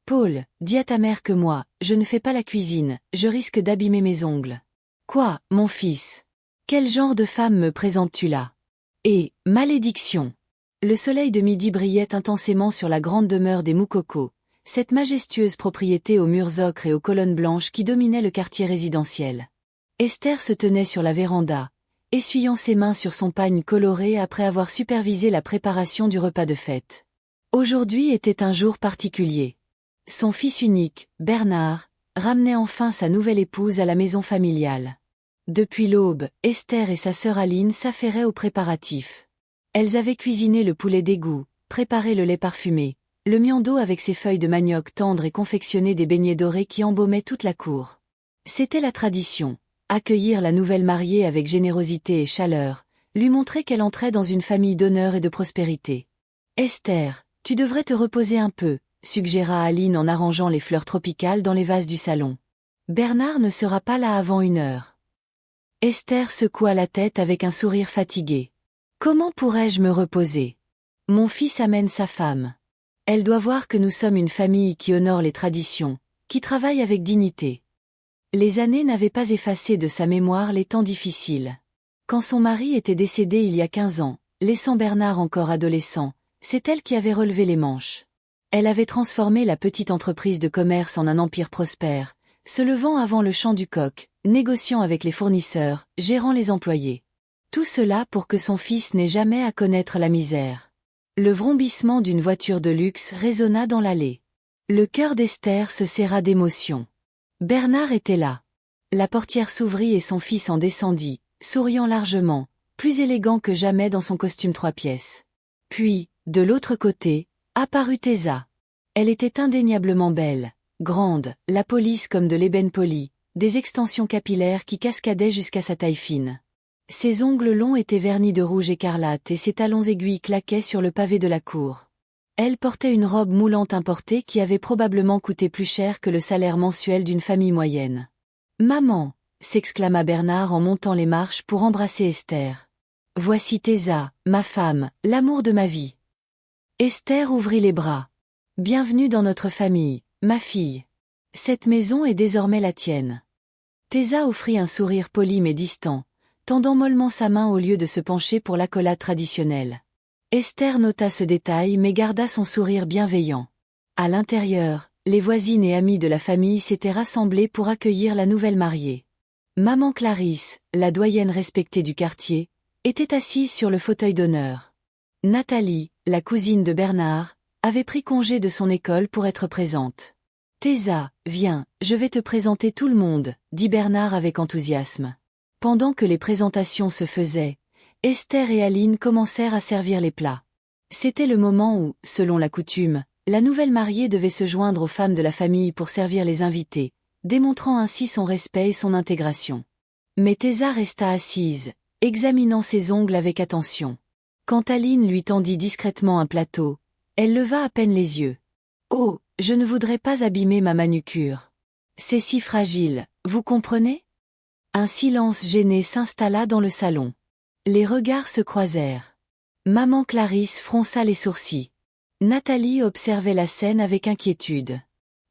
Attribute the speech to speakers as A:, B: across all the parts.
A: Paul, dis à ta mère que moi, je ne fais pas la cuisine, je risque d'abîmer mes ongles. Quoi, mon fils? Quel genre de femme me présentes-tu là? Et, malédiction! Le soleil de midi brillait intensément sur la grande demeure des Moukoko, cette majestueuse propriété aux murs ocre et aux colonnes blanches qui dominait le quartier résidentiel. Esther se tenait sur la véranda, essuyant ses mains sur son pagne coloré après avoir supervisé la préparation du repas de fête. Aujourd'hui était un jour particulier. Son fils unique, Bernard, ramenait enfin sa nouvelle épouse à la maison familiale. Depuis l'aube, Esther et sa sœur Aline s'affairaient aux préparatifs. Elles avaient cuisiné le poulet d'égout, préparé le lait parfumé, le miando avec ses feuilles de manioc tendres et confectionné des beignets dorés qui embaumaient toute la cour. C'était la tradition, accueillir la nouvelle mariée avec générosité et chaleur, lui montrer qu'elle entrait dans une famille d'honneur et de prospérité. « Esther, tu devrais te reposer un peu », suggéra Aline en arrangeant les fleurs tropicales dans les vases du salon. « Bernard ne sera pas là avant 1 heure. » Esther secoua la tête avec un sourire fatigué. « Comment pourrais-je me reposer? Mon fils amène sa femme. Elle doit voir que nous sommes une famille qui honore les traditions, qui travaille avec dignité. » Les années n'avaient pas effacé de sa mémoire les temps difficiles. Quand son mari était décédé il y a 15 ans, laissant Bernard encore adolescent, c'est elle qui avait relevé les manches. Elle avait transformé la petite entreprise de commerce en un empire prospère, se levant avant le chant du coq, négociant avec les fournisseurs, gérant les employés. Tout cela pour que son fils n'ait jamais à connaître la misère. Le vrombissement d'une voiture de luxe résonna dans l'allée. Le cœur d'Esther se serra d'émotion. Bernard était là. La portière s'ouvrit et son fils en descendit, souriant largement, plus élégant que jamais dans son costume 3 pièces. Puis, de l'autre côté, apparut Thésa. Elle était indéniablement belle, grande, la police comme de l'ébène poli, des extensions capillaires qui cascadaient jusqu'à sa taille fine. Ses ongles longs étaient vernis de rouge écarlate et ses talons aiguilles claquaient sur le pavé de la cour. Elle portait une robe moulante importée qui avait probablement coûté plus cher que le salaire mensuel d'une famille moyenne. « Maman !» s'exclama Bernard en montant les marches pour embrasser Esther. « Voici Thésa, ma femme, l'amour de ma vie. » Esther ouvrit les bras. « Bienvenue dans notre famille, ma fille. Cette maison est désormais la tienne. » Thésa offrit un sourire poli mais distant, tendant mollement sa main au lieu de se pencher pour l'accolade traditionnelle. Esther nota ce détail mais garda son sourire bienveillant. À l'intérieur, les voisines et amies de la famille s'étaient rassemblées pour accueillir la nouvelle mariée. Maman Clarisse, la doyenne respectée du quartier, était assise sur le fauteuil d'honneur. Nathalie, la cousine de Bernard, avait pris congé de son école pour être présente. « Thésa, viens, je vais te présenter tout le monde, » dit Bernard avec enthousiasme. Pendant que les présentations se faisaient, Esther et Aline commencèrent à servir les plats. C'était le moment où, selon la coutume, la nouvelle mariée devait se joindre aux femmes de la famille pour servir les invités, démontrant ainsi son respect et son intégration. Mais Thésa resta assise, examinant ses ongles avec attention. Quand Aline lui tendit discrètement un plateau, elle leva à peine les yeux. « Oh, je ne voudrais pas abîmer ma manucure. C'est si fragile, vous comprenez ?» Un silence gêné s'installa dans le salon. Les regards se croisèrent. Maman Clarisse fronça les sourcils. Nathalie observait la scène avec inquiétude.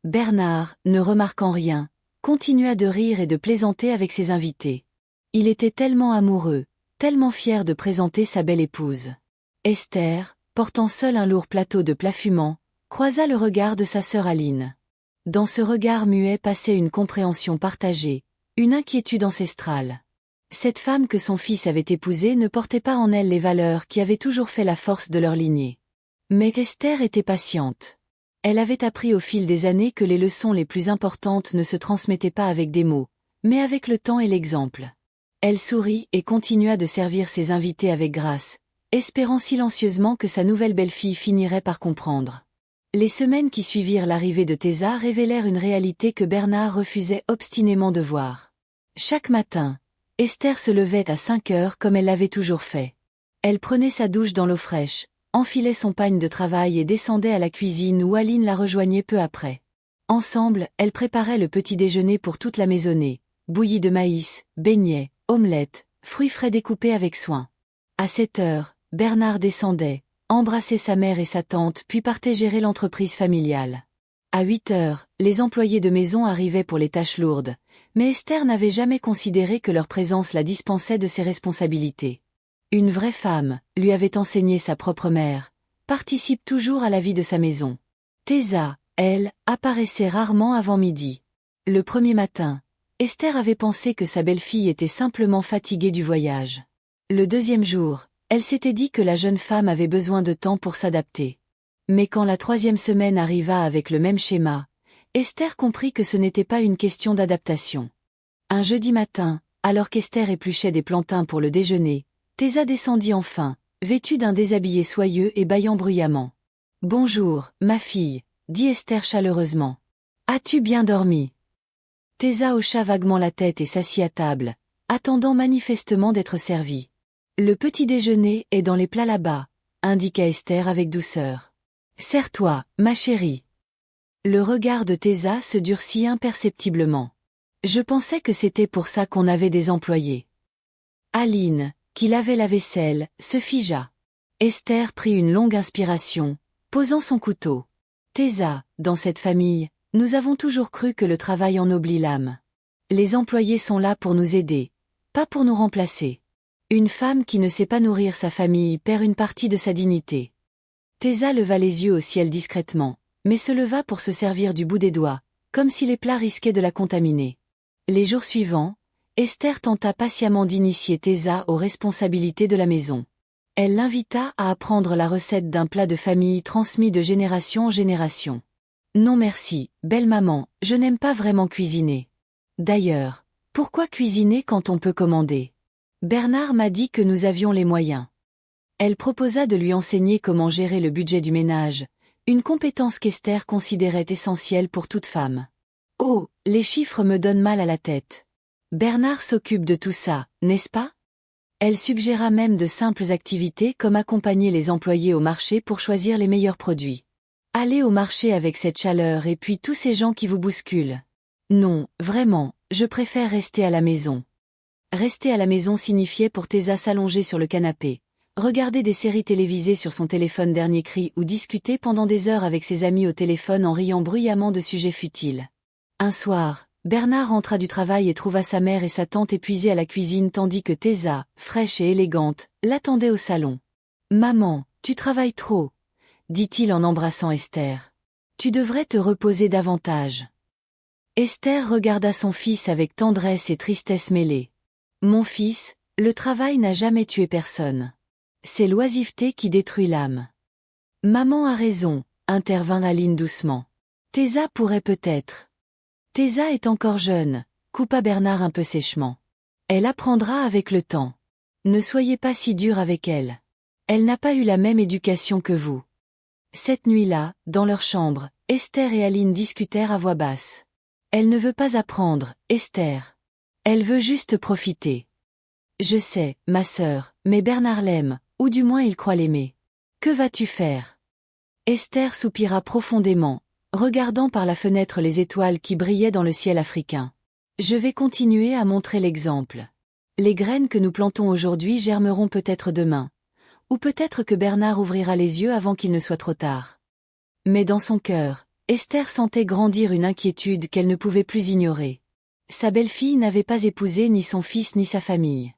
A: Bernard, ne remarquant rien, continua de rire et de plaisanter avec ses invités. Il était tellement amoureux, tellement fier de présenter sa belle épouse. Esther, portant seule un lourd plateau de plats fumants, croisa le regard de sa sœur Aline. Dans ce regard muet passait une compréhension partagée, une inquiétude ancestrale. Cette femme que son fils avait épousée ne portait pas en elle les valeurs qui avaient toujours fait la force de leur lignée. Mais Esther était patiente. Elle avait appris au fil des années que les leçons les plus importantes ne se transmettaient pas avec des mots, mais avec le temps et l'exemple. Elle sourit et continua de servir ses invités avec grâce, espérant silencieusement que sa nouvelle belle-fille finirait par comprendre. Les semaines qui suivirent l'arrivée de Thésa révélèrent une réalité que Bernard refusait obstinément de voir. Chaque matin, Esther se levait à 5 heures comme elle l'avait toujours fait. Elle prenait sa douche dans l'eau fraîche, enfilait son pagne de travail et descendait à la cuisine où Aline la rejoignait peu après. Ensemble, elles préparaient le petit déjeuner pour toute la maisonnée, bouillie de maïs, beignets, omelettes, fruits frais découpés avec soin. À 7 heures, Bernard descendait, embrassait sa mère et sa tante puis partait gérer l'entreprise familiale. À 8 heures, les employés de maison arrivaient pour les tâches lourdes, mais Esther n'avait jamais considéré que leur présence la dispensait de ses responsabilités. Une vraie femme, lui avait enseigné sa propre mère, participe toujours à la vie de sa maison. Thésa, elle, apparaissait rarement avant midi. Le premier matin, Esther avait pensé que sa belle-fille était simplement fatiguée du voyage. Le deuxième jour, elle s'était dit que la jeune femme avait besoin de temps pour s'adapter. Mais quand la troisième semaine arriva avec le même schéma, Esther comprit que ce n'était pas une question d'adaptation. Un jeudi matin, alors qu'Esther épluchait des plantains pour le déjeuner, Thésa descendit enfin, vêtue d'un déshabillé soyeux et bâillant bruyamment. « Bonjour, ma fille », dit Esther chaleureusement. « As-tu bien dormi ?» Thésa hocha vaguement la tête et s'assit à table, attendant manifestement d'être servie. « Le petit déjeuner est dans les plats là-bas », indiqua Esther avec douceur. « Serre-toi, ma chérie. » Le regard de Thésa se durcit imperceptiblement. « Je pensais que c'était pour ça qu'on avait des employés. » Aline, qui lavait la vaisselle, se figea. Esther prit une longue inspiration, posant son couteau. « Thésa, dans cette famille, nous avons toujours cru que le travail ennoblit l'âme. Les employés sont là pour nous aider, pas pour nous remplacer. Une femme qui ne sait pas nourrir sa famille perd une partie de sa dignité. » Thésa leva les yeux au ciel discrètement, mais se leva pour se servir du bout des doigts, comme si les plats risquaient de la contaminer. Les jours suivants, Esther tenta patiemment d'initier Thésa aux responsabilités de la maison. Elle l'invita à apprendre la recette d'un plat de famille transmis de génération en génération. « Non merci, belle maman, je n'aime pas vraiment cuisiner. D'ailleurs, pourquoi cuisiner quand on peut commander ? Bernard m'a dit que nous avions les moyens. » Elle proposa de lui enseigner comment gérer le budget du ménage, une compétence qu'Esther considérait essentielle pour toute femme. « Oh, les chiffres me donnent mal à la tête. Bernard s'occupe de tout ça, n'est-ce pas ?» Elle suggéra même de simples activités comme accompagner les employés au marché pour choisir les meilleurs produits. « Allez au marché avec cette chaleur et puis tous ces gens qui vous bousculent. Non, vraiment, je préfère rester à la maison. » Rester à la maison signifiait pour Thésa s'allonger sur le canapé, regarder des séries télévisées sur son téléphone dernier cri ou discuter pendant des heures avec ses amis au téléphone en riant bruyamment de sujets futiles. Un soir, Bernard rentra du travail et trouva sa mère et sa tante épuisées à la cuisine tandis que Thésa, fraîche et élégante, l'attendait au salon. « Maman, tu travailles trop, » dit-il en embrassant Esther. « Tu devrais te reposer davantage. » Esther regarda son fils avec tendresse et tristesse mêlées. « Mon fils, le travail n'a jamais tué personne. C'est l'oisiveté qui détruit l'âme. »« Maman a raison, » intervint Aline doucement. « Thésa pourrait peut-être. »« Thésa est encore jeune, » coupa Bernard un peu sèchement. « Elle apprendra avec le temps. Ne soyez pas si dur avec elle. Elle n'a pas eu la même éducation que vous. » Cette nuit-là, dans leur chambre, Esther et Aline discutèrent à voix basse. « Elle ne veut pas apprendre, Esther. Elle veut juste profiter. »« Je sais, ma sœur, mais Bernard l'aime, ou du moins il croit l'aimer. Que vas-tu faire ?» Esther soupira profondément, regardant par la fenêtre les étoiles qui brillaient dans le ciel africain. « Je vais continuer à montrer l'exemple. Les graines que nous plantons aujourd'hui germeront peut-être demain. Ou peut-être que Bernard ouvrira les yeux avant qu'il ne soit trop tard. » Mais dans son cœur, Esther sentait grandir une inquiétude qu'elle ne pouvait plus ignorer. Sa belle-fille n'avait pas épousé ni son fils ni sa famille.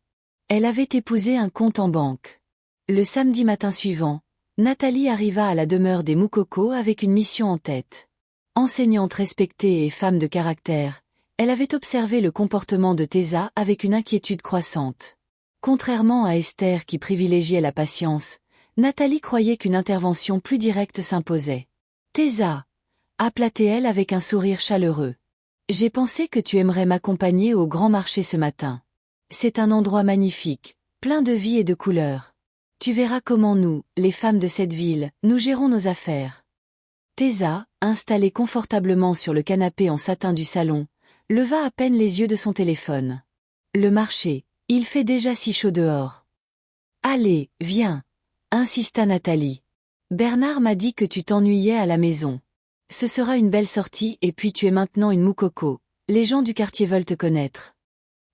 A: Elle avait épousé un compte en banque. Le samedi matin suivant, Nathalie arriva à la demeure des Moukoko avec une mission en tête. Enseignante respectée et femme de caractère, elle avait observé le comportement de Thésa avec une inquiétude croissante. Contrairement à Esther qui privilégiait la patience, Nathalie croyait qu'une intervention plus directe s'imposait. « Thésa » appela-t-elle avec un sourire chaleureux. « J'ai pensé que tu aimerais m'accompagner au grand marché ce matin. C'est un endroit magnifique, plein de vie et de couleurs. Tu verras comment nous, les femmes de cette ville, nous gérons nos affaires. » Thésa, installée confortablement sur le canapé en satin du salon, leva à peine les yeux de son téléphone. « Le marché, il fait déjà si chaud dehors. »« Allez, viens » insista Nathalie. « Bernard m'a dit que tu t'ennuyais à la maison. Ce sera une belle sortie et puis tu es maintenant une Moukoko, les gens du quartier veulent te connaître. »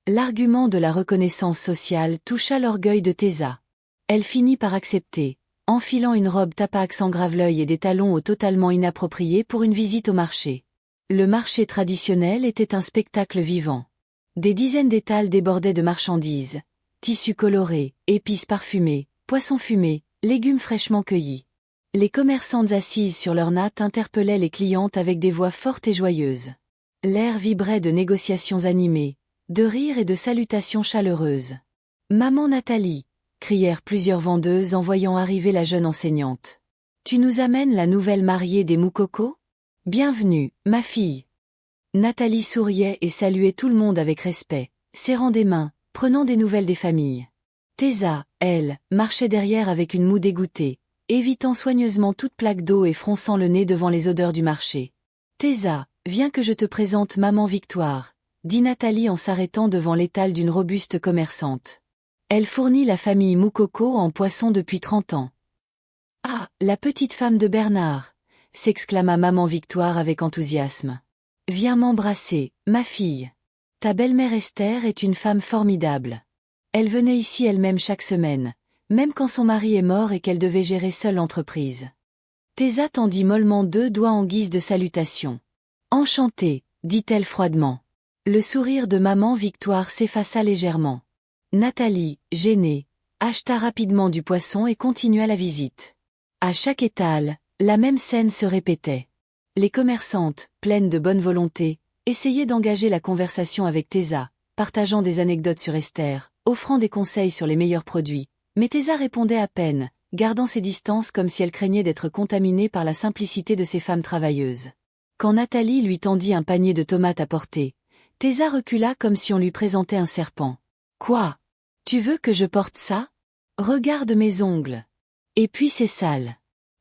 A: L'argument de la reconnaissance sociale toucha l'orgueil de Thésa. Elle finit par accepter, enfilant une robe tapax en grave-l'œil et des talons hauts totalement inappropriés pour une visite au marché. Le marché traditionnel était un spectacle vivant. Des dizaines d'étals débordaient de marchandises, tissus colorés, épices parfumées, poissons fumés, légumes fraîchement cueillis. Les commerçantes assises sur leurs nattes interpellaient les clientes avec des voix fortes et joyeuses. L'air vibrait de négociations animées, de rires et de salutations chaleureuses. « Maman Nathalie !» crièrent plusieurs vendeuses en voyant arriver la jeune enseignante. « Tu nous amènes la nouvelle mariée des Moukoko ? Bienvenue, ma fille !» Nathalie souriait et saluait tout le monde avec respect, serrant des mains, prenant des nouvelles des familles. Thésa, elle, marchait derrière avec une moue dégoûtée, évitant soigneusement toute plaque d'eau et fronçant le nez devant les odeurs du marché. « Thésa, viens que je te présente Maman Victoire », dit Nathalie en s'arrêtant devant l'étal d'une robuste commerçante. Elle fournit la famille Moukoko en poisson depuis 30 ans. « Ah, la petite femme de Bernard !» s'exclama Maman Victoire avec enthousiasme. « Viens m'embrasser, ma fille. Ta belle-mère Esther est une femme formidable. Elle venait ici elle-même chaque semaine, même quand son mari est mort et qu'elle devait gérer seule l'entreprise. » Thésa tendit mollement 2 doigts en guise de salutation. « Enchantée », dit-elle froidement. Le sourire de Maman Victoire s'effaça légèrement. Nathalie, gênée, acheta rapidement du poisson et continua la visite. À chaque étal, la même scène se répétait. Les commerçantes, pleines de bonne volonté, essayaient d'engager la conversation avec Thésa, partageant des anecdotes sur Esther, offrant des conseils sur les meilleurs produits, mais Thésa répondait à peine, gardant ses distances comme si elle craignait d'être contaminée par la simplicité de ces femmes travailleuses. Quand Nathalie lui tendit un panier de tomates à porter, Thésa recula comme si on lui présentait un serpent. « Quoi ? Tu veux que je porte ça ? Regarde mes ongles. Et puis c'est sale.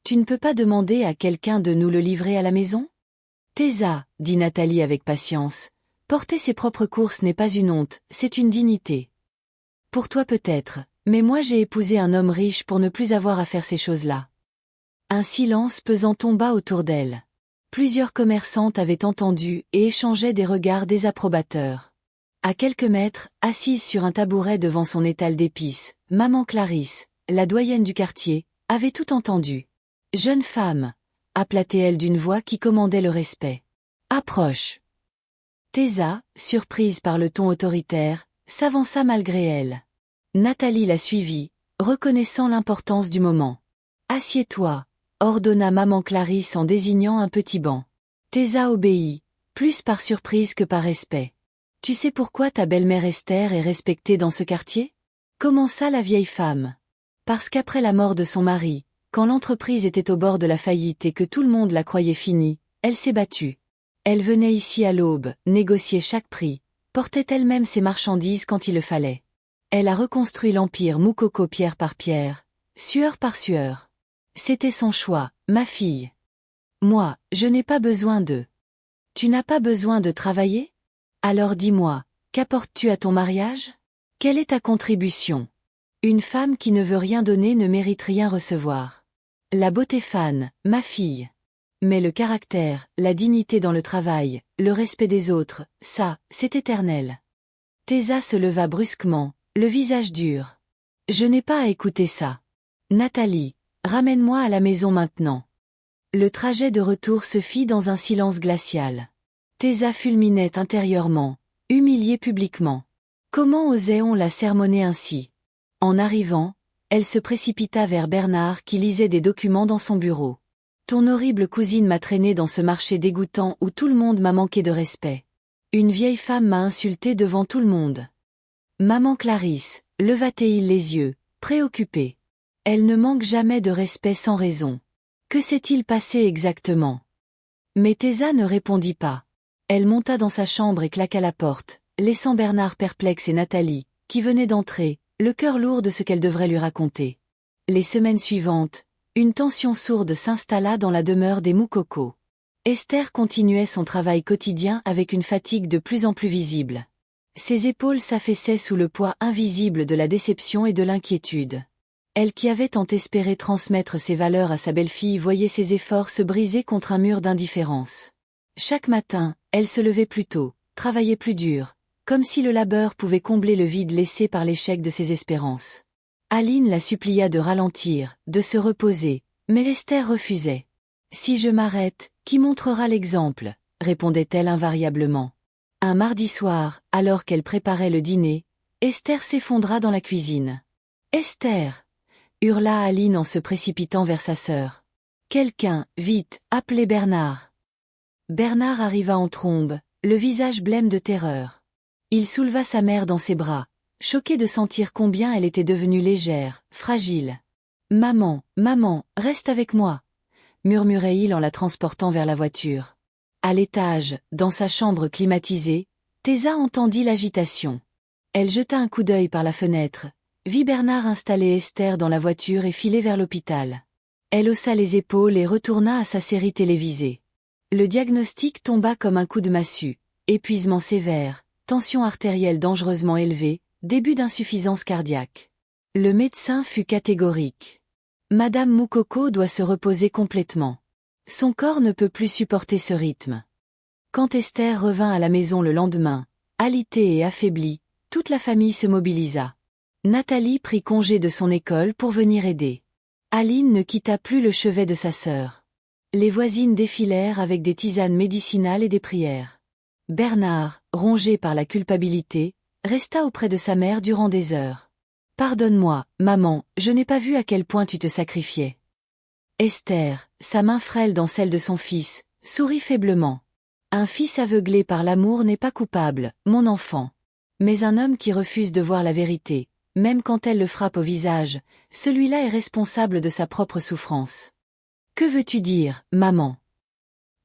A: Tu ne peux pas demander à quelqu'un de nous le livrer à la maison ? » « Thésa, » dit Nathalie avec patience, « porter ses propres courses n'est pas une honte, c'est une dignité. Pour toi peut-être, mais moi j'ai épousé un homme riche pour ne plus avoir à faire ces choses-là. » Un silence pesant tomba autour d'elle. Plusieurs commerçantes avaient entendu et échangeaient des regards désapprobateurs. À quelques mètres, assise sur un tabouret devant son étal d'épices, Maman Clarisse, la doyenne du quartier, avait tout entendu. « Jeune femme !» appelait-elle d'une voix qui commandait le respect. « Approche !» Thésa, surprise par le ton autoritaire, s'avança malgré elle. Nathalie la suivit, reconnaissant l'importance du moment. « Assieds-toi !» ordonna Maman Clarisse en désignant un petit banc. Thésa obéit, plus par surprise que par respect. « Tu sais pourquoi ta belle-mère Esther est respectée dans ce quartier ? » commença la vieille femme. « Parce qu'après la mort de son mari, quand l'entreprise était au bord de la faillite et que tout le monde la croyait finie, elle s'est battue. Elle venait ici à l'aube, négocier chaque prix, portait elle-même ses marchandises quand il le fallait. Elle a reconstruit l'empire Moukoko pierre par pierre, sueur par sueur. C'était son choix, ma fille. Moi, je n'ai pas besoin de... Tu n'as pas besoin de travailler ? Alors dis-moi, qu'apportes-tu à ton mariage ? Quelle est ta contribution ? Une femme qui ne veut rien donner ne mérite rien recevoir. La beauté fane, ma fille. Mais le caractère, la dignité dans le travail, le respect des autres, ça, c'est éternel. » Thésa se leva brusquement, le visage dur. « Je n'ai pas à écouter ça. Nathalie, ramène-moi à la maison maintenant. » Le trajet de retour se fit dans un silence glacial. Thésa fulminait intérieurement, humiliée publiquement. Comment osait-on la sermonner ainsi ? En arrivant, elle se précipita vers Bernard qui lisait des documents dans son bureau. « Ton horrible cousine m'a traînée dans ce marché dégoûtant où tout le monde m'a manqué de respect. Une vieille femme m'a insultée devant tout le monde. » Maman Clarisse, leva-t-il les yeux, préoccupée. Elle ne manque jamais de respect sans raison. Que s'est-il passé exactement ? Mais Thésa ne répondit pas. Elle monta dans sa chambre et claqua la porte, laissant Bernard perplexe et Nathalie, qui venait d'entrer, le cœur lourd de ce qu'elle devrait lui raconter. Les semaines suivantes, une tension sourde s'installa dans la demeure des Moukoko. Esther continuait son travail quotidien avec une fatigue de plus en plus visible. Ses épaules s'affaissaient sous le poids invisible de la déception et de l'inquiétude. Elle qui avait tant espéré transmettre ses valeurs à sa belle-fille voyait ses efforts se briser contre un mur d'indifférence. Chaque matin, elle se levait plus tôt, travaillait plus dur, comme si le labeur pouvait combler le vide laissé par l'échec de ses espérances. Aline la supplia de ralentir, de se reposer, mais Esther refusait. « Si je m'arrête, qui montrera l'exemple ?» répondait-elle invariablement. Un mardi soir, alors qu'elle préparait le dîner, Esther s'effondra dans la cuisine. « Esther !» hurla Aline en se précipitant vers sa sœur. « Quelqu'un, vite, appelez Bernard !» Bernard arriva en trombe, le visage blême de terreur. Il souleva sa mère dans ses bras, choqué de sentir combien elle était devenue légère, fragile. « Maman, maman, reste avec moi !» murmurait-il en la transportant vers la voiture. À l'étage, dans sa chambre climatisée, Thésa entendit l'agitation. Elle jeta un coup d'œil par la fenêtre, vit Bernard installer Esther dans la voiture et filer vers l'hôpital. Elle haussa les épaules et retourna à sa série télévisée. Le diagnostic tomba comme un coup de massue, épuisement sévère, tension artérielle dangereusement élevée, début d'insuffisance cardiaque. Le médecin fut catégorique. Madame Moukoko doit se reposer complètement. Son corps ne peut plus supporter ce rythme. Quand Esther revint à la maison le lendemain, alitée et affaiblie, toute la famille se mobilisa. Nathalie prit congé de son école pour venir aider. Aline ne quitta plus le chevet de sa sœur. Les voisines défilèrent avec des tisanes médicinales et des prières. Bernard, rongé par la culpabilité, resta auprès de sa mère durant des heures. « Pardonne-moi, maman, je n'ai pas vu à quel point tu te sacrifiais. » Esther, sa main frêle dans celle de son fils, sourit faiblement. « Un fils aveuglé par l'amour n'est pas coupable, mon enfant. Mais un homme qui refuse de voir la vérité, même quand elle le frappe au visage, celui-là est responsable de sa propre souffrance. » « Que veux-tu dire, maman ?»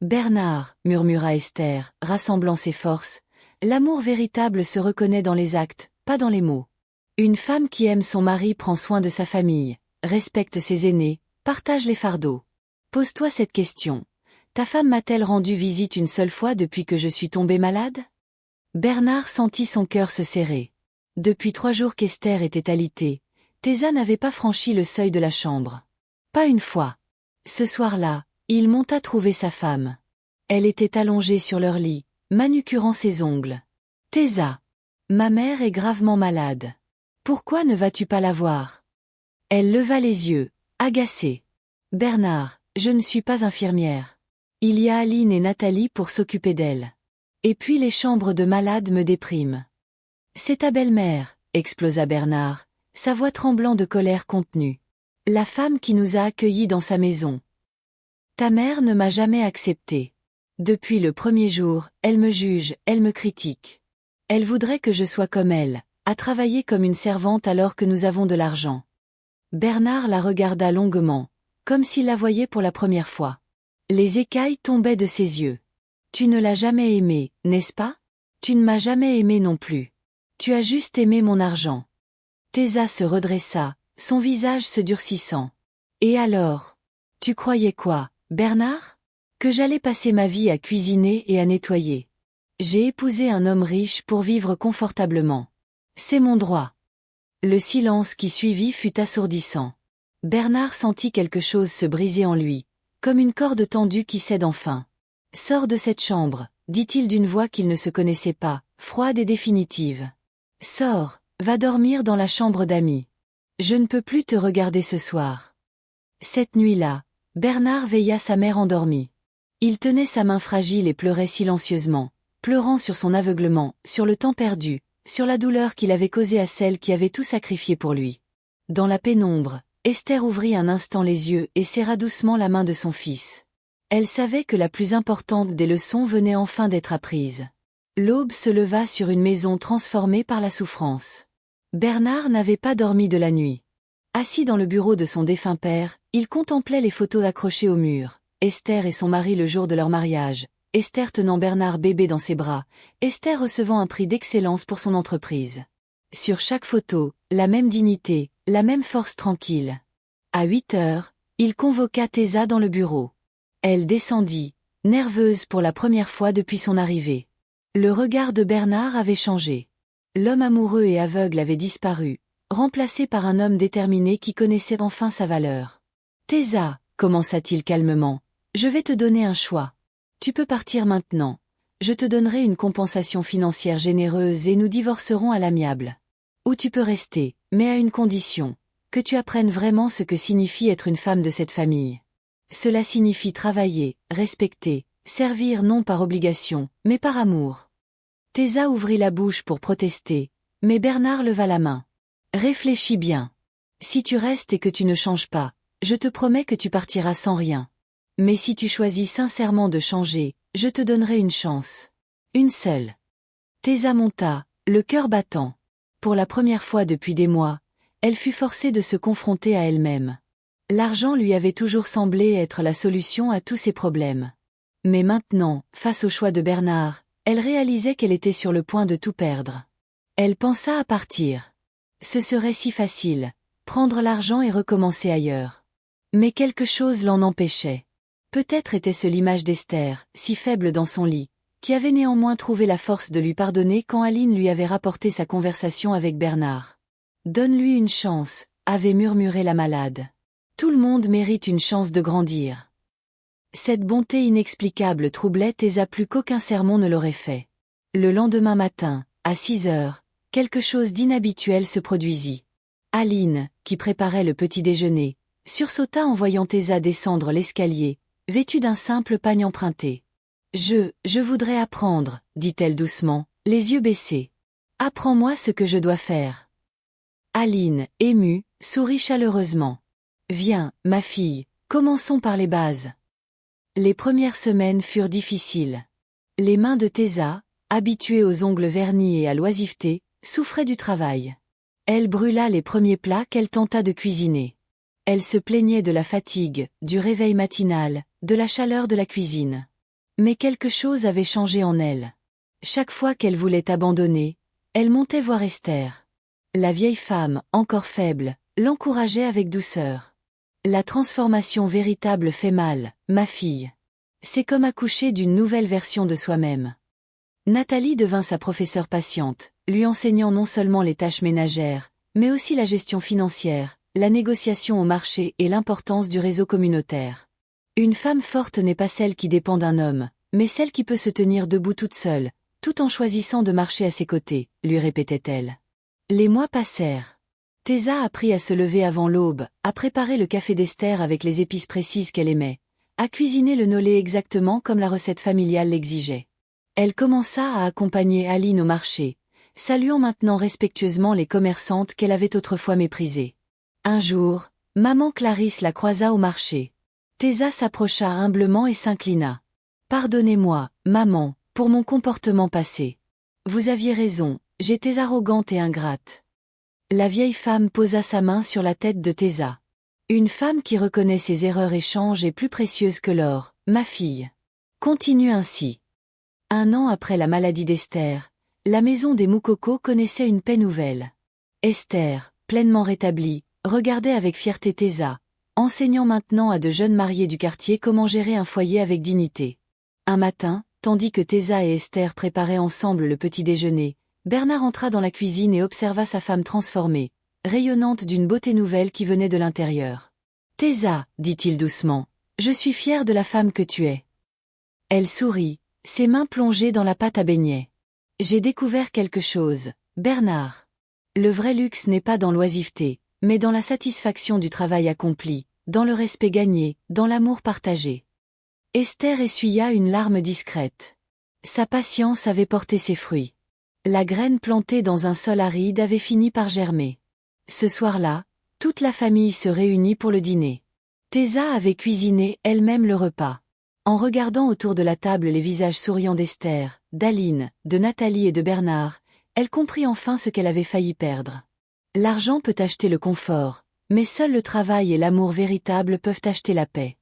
A: Bernard, murmura Esther, rassemblant ses forces, l'amour véritable se reconnaît dans les actes, pas dans les mots. Une femme qui aime son mari prend soin de sa famille, respecte ses aînés, partage les fardeaux. Pose-toi cette question. Ta femme m'a-t-elle rendu visite une seule fois depuis que je suis tombée malade ? Bernard sentit son cœur se serrer. Depuis 3 jours qu'Esther était alitée, Thésa n'avait pas franchi le seuil de la chambre. Pas une fois. Ce soir-là, il monta trouver sa femme. Elle était allongée sur leur lit, manucurant ses ongles. « Thésa, ma mère est gravement malade. Pourquoi ne vas-tu pas la voir ?» Elle leva les yeux, agacée. « Bernard, je ne suis pas infirmière. Il y a Aline et Nathalie pour s'occuper d'elle. Et puis les chambres de malades me dépriment. »« C'est ta belle-mère, » explosa Bernard, sa voix tremblant de colère contenue. « La femme qui nous a accueillis dans sa maison. Ta mère ne m'a jamais accepté. Depuis le premier jour, elle me juge, elle me critique. Elle voudrait que je sois comme elle, à travailler comme une servante alors que nous avons de l'argent. » Bernard la regarda longuement, comme s'il la voyait pour la première fois. Les écailles tombaient de ses yeux. « Tu ne l'as jamais aimée, n'est-ce pas ? Tu ne m'as jamais aimé non plus. Tu as juste aimé mon argent. » Thésa se redressa, son visage se durcissant. « Et alors ? Tu croyais quoi, Bernard ? Que j'allais passer ma vie à cuisiner et à nettoyer. J'ai épousé un homme riche pour vivre confortablement. C'est mon droit. » Le silence qui suivit fut assourdissant. Bernard sentit quelque chose se briser en lui, comme une corde tendue qui cède enfin. « Sors de cette chambre, » dit-il d'une voix qu'il ne se connaissait pas, froide et définitive. « Sors, va dormir dans la chambre d'amis. Je ne peux plus te regarder ce soir. » Cette nuit-là, Bernard veilla sa mère endormie. Il tenait sa main fragile et pleurait silencieusement, pleurant sur son aveuglement, sur le temps perdu, sur la douleur qu'il avait causée à celle qui avait tout sacrifié pour lui. Dans la pénombre, Esther ouvrit un instant les yeux et serra doucement la main de son fils. Elle savait que la plus importante des leçons venait enfin d'être apprise. L'aube se leva sur une maison transformée par la souffrance. Bernard n'avait pas dormi de la nuit. Assis dans le bureau de son défunt père, il contemplait les photos accrochées au mur. Esther et son mari le jour de leur mariage, Esther tenant Bernard bébé dans ses bras, Esther recevant un prix d'excellence pour son entreprise. Sur chaque photo, la même dignité, la même force tranquille. À 8 heures, il convoqua Thésa dans le bureau. Elle descendit, nerveuse pour la première fois depuis son arrivée. Le regard de Bernard avait changé. L'homme amoureux et aveugle avait disparu, remplacé par un homme déterminé qui connaissait enfin sa valeur. « Thésa, » commença-t-il calmement, « je vais te donner un choix. Tu peux partir maintenant. Je te donnerai une compensation financière généreuse et nous divorcerons à l'amiable. Ou tu peux rester, mais à une condition. que tu apprennes vraiment ce que signifie être une femme de cette famille. Cela signifie travailler, respecter, servir non par obligation, mais par amour. Thésa ouvrit la bouche pour protester, mais Bernard leva la main. Réfléchis bien. Si tu restes et que tu ne changes pas, je te promets que tu partiras sans rien. Mais si tu choisis sincèrement de changer, je te donnerai une chance. Une seule. Thésa monta, le cœur battant. Pour la première fois depuis des mois, elle fut forcée de se confronter à elle-même. L'argent lui avait toujours semblé être la solution à tous ses problèmes. Mais maintenant, face au choix de Bernard, elle réalisait qu'elle était sur le point de tout perdre. Elle pensa à partir. Ce serait si facile, prendre l'argent et recommencer ailleurs. Mais quelque chose l'en empêchait. Peut-être était-ce l'image d'Esther, si faible dans son lit, qui avait néanmoins trouvé la force de lui pardonner quand Aline lui avait rapporté sa conversation avec Bernard. « Donne-lui une chance », avait murmuré la malade. « Tout le monde mérite une chance de grandir. » Cette bonté inexplicable troublait Thésa plus qu'aucun sermon ne l'aurait fait. Le lendemain matin, à 6 heures, quelque chose d'inhabituel se produisit. Aline, qui préparait le petit déjeuner, sursauta en voyant Thésa descendre l'escalier, vêtue d'un simple pagne emprunté. « Je voudrais apprendre, » dit-elle doucement, les yeux baissés. « Apprends-moi ce que je dois faire. » Aline, émue, sourit chaleureusement. « Viens, ma fille, commençons par les bases. » Les premières semaines furent difficiles. Les mains de Thésa, habituée aux ongles vernis et à l'oisiveté, souffraient du travail. Elle brûla les premiers plats qu'elle tenta de cuisiner. Elle se plaignait de la fatigue, du réveil matinal, de la chaleur de la cuisine. Mais quelque chose avait changé en elle. Chaque fois qu'elle voulait abandonner, elle montait voir Esther. La vieille femme, encore faible, l'encourageait avec douceur. La transformation véritable fait mal, ma fille. C'est comme accoucher d'une nouvelle version de soi-même. Nathalie devint sa professeure patiente, lui enseignant non seulement les tâches ménagères, mais aussi la gestion financière, la négociation au marché et l'importance du réseau communautaire. Une femme forte n'est pas celle qui dépend d'un homme, mais celle qui peut se tenir debout toute seule, tout en choisissant de marcher à ses côtés, lui répétait-elle. Les mois passèrent. Thésa apprit à se lever avant l'aube, à préparer le café d'Esther avec les épices précises qu'elle aimait, à cuisiner le nollet exactement comme la recette familiale l'exigeait. Elle commença à accompagner Aline au marché, saluant maintenant respectueusement les commerçantes qu'elle avait autrefois méprisées. Un jour, maman Clarisse la croisa au marché. Thésa s'approcha humblement et s'inclina. « Pardonnez-moi, maman, pour mon comportement passé. Vous aviez raison, j'étais arrogante et ingrate. » La vieille femme posa sa main sur la tête de Thésa. « Une femme qui reconnaît ses erreurs et change est plus précieuse que l'or, ma fille. Continue ainsi. » 1 an après la maladie d'Esther, la maison des Moukoko connaissait une paix nouvelle. Esther, pleinement rétablie, regardait avec fierté Thésa, enseignant maintenant à de jeunes mariés du quartier comment gérer un foyer avec dignité. Un matin, tandis que Thésa et Esther préparaient ensemble le petit déjeuner, Bernard entra dans la cuisine et observa sa femme transformée, rayonnante d'une beauté nouvelle qui venait de l'intérieur. « Thésa, dit-il doucement, je suis fier de la femme que tu es. » Elle sourit, ses mains plongées dans la pâte à beignets. « J'ai découvert quelque chose, Bernard. Le vrai luxe n'est pas dans l'oisiveté, mais dans la satisfaction du travail accompli, dans le respect gagné, dans l'amour partagé. » Esther essuya une larme discrète. Sa patience avait porté ses fruits. La graine plantée dans un sol aride avait fini par germer. Ce soir-là, toute la famille se réunit pour le dîner. Thésa avait cuisiné elle-même le repas. En regardant autour de la table les visages souriants d'Esther, d'Aline, de Nathalie et de Bernard, elle comprit enfin ce qu'elle avait failli perdre. L'argent peut acheter le confort, mais seul le travail et l'amour véritable peuvent acheter la paix.